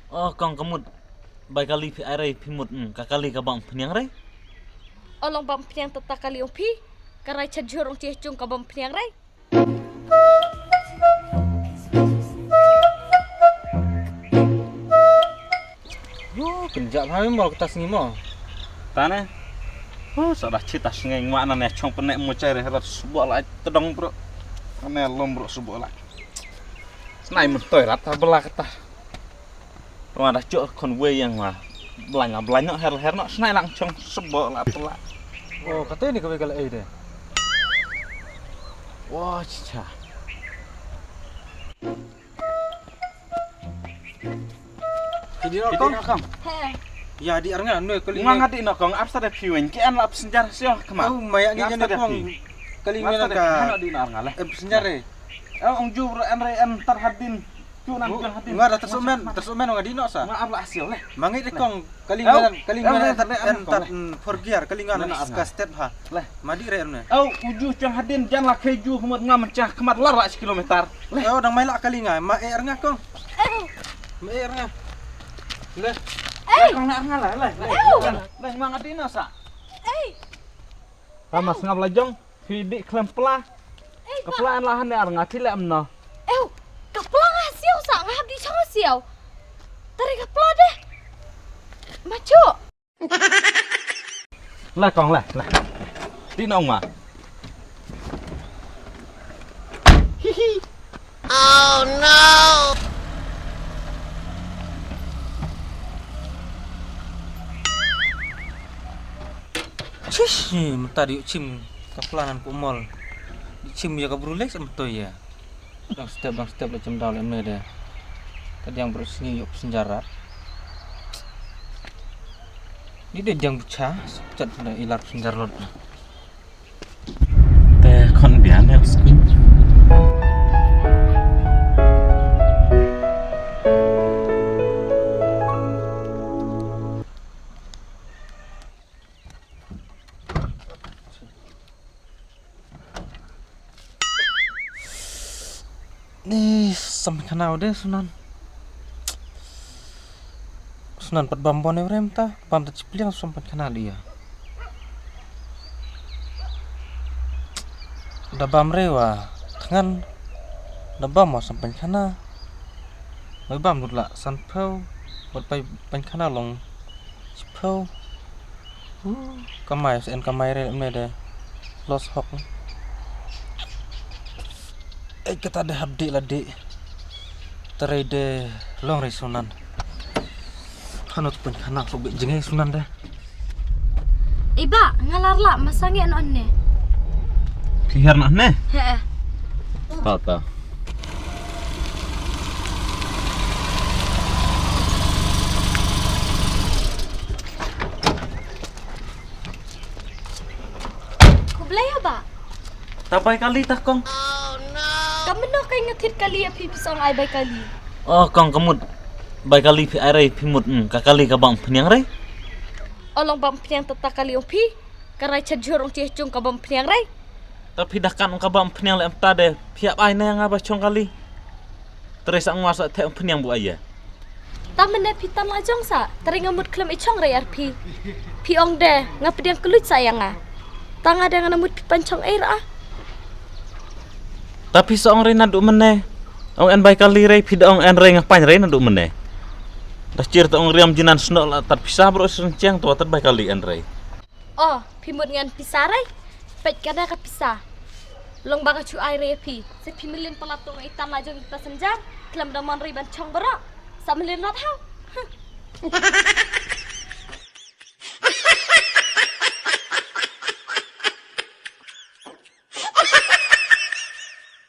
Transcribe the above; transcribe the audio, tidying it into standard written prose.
Oh, kong kemud. Baik kali pi arai pi mud kakali ka bang peniang rai. Olong bang peniang tata kali pi. Karai cajurong cie cung ka bang peniang rai. Yo, kenjak hai mal kita singi mo. Tane. Oh, sadah cita sengai mana ne chong penek mo cari harat subuh la tedong bro. Ane lom bro subuh la. Senai mentoy rata belah kata. Ada cok konvoy yang lah belanya her nak senai langsung subuh la pula. Oh, katanya ni kau kalau deh. Wah, cica. Jadi kong. Heh. Ya di arnga nu kali. Ngang ngadi nok kong absa de piwen ki an lap senjar sio kema. Oh, mayak ni jan kong. Kali ngena ka. Di nar ngale. Senjare. Ong ju bro en tar hadin. Ju nan kan hadin. Ngara tersumen ngadi no sa. Maaf lah hasil leh. Mangi de kong kali ngena tar forgiar kali ngana ska step ha. Leh. Madi re arna. Oh, uju cang hadin jan lah keju humut ngam mencah kemat lar kilometer. Leh, oh dang maila kali nga ma arnga kong. Ma arnga. Leh. Kong nak ngalah leh. Leh mang adina sa. Ramas ngam lajong hidik klemplah. Kepelaan lahan ar ngati le amno. Kapla ngasiau sa ngahab di chang ngasiau. Tarik kapla deh. Macu. Lah kong lah. Di nong ma. Oh no. Cish, tadi cim kaplanan ku mall. Cim ya ka brulek semtoy ya. Bang step le cem daw le deh. Tadi yang bersini yuk senjara. Ini dia jang buca, cat na ilar senjara lot. Teh kon bian ya skui. Nih, sampai kenal deh Sunan. Sunan pat bambon rem ta, bam ta cipliang sampai kenal dia. Da bam rewa, tangan da bam mau sampai kana. Mai bam dulu sanpau, buat pai kana long cipau. Kamai sen kamai re deh. Los hok. Kita ada habdi lah di teride long Sunan. Kanut pun kana sobek jengeng Sunan dah. Iba ngalar lah masangi anon ne. Kihar nak ne? Heeh. Tata. Ku belai ba? Tapai kali tak kong. Kamu nak kau ingat kali ya pisang ai baik kali. Oh, kong kemud. Baik kali pi arai pi mud kakali ka bang peniang rai. Olong bang peniang tata kali pi. Karai cajurong cie cung ka bang peniang rai. Tapi dah kan ka bang peniang le amta de piap ai na ngaba chong kali. Terus ang wasa te peniang bu aya. Tamen ne pitan lajong sa. Tering ngamut klem ichong rai arpi. Pi ong de ngapediang kelut sayang ah. Tanga dengan ngamut pi pancong air ah. Tapi seorang rai naduk meneh. Ong en baik kali rai pida ong en rai ngapain rai naduk meneh. Dah cer ong riam jinan snok la tat pisah bro senceng tu tat baik kali en rai. Oh, pimut ngan pisah rai. Pet kada ka pisah. Long baka cu ai rai pi. Se pimilin pelatung itan lajong kita senjang. Kelam daman rai bancong berak. Sa melin not hau.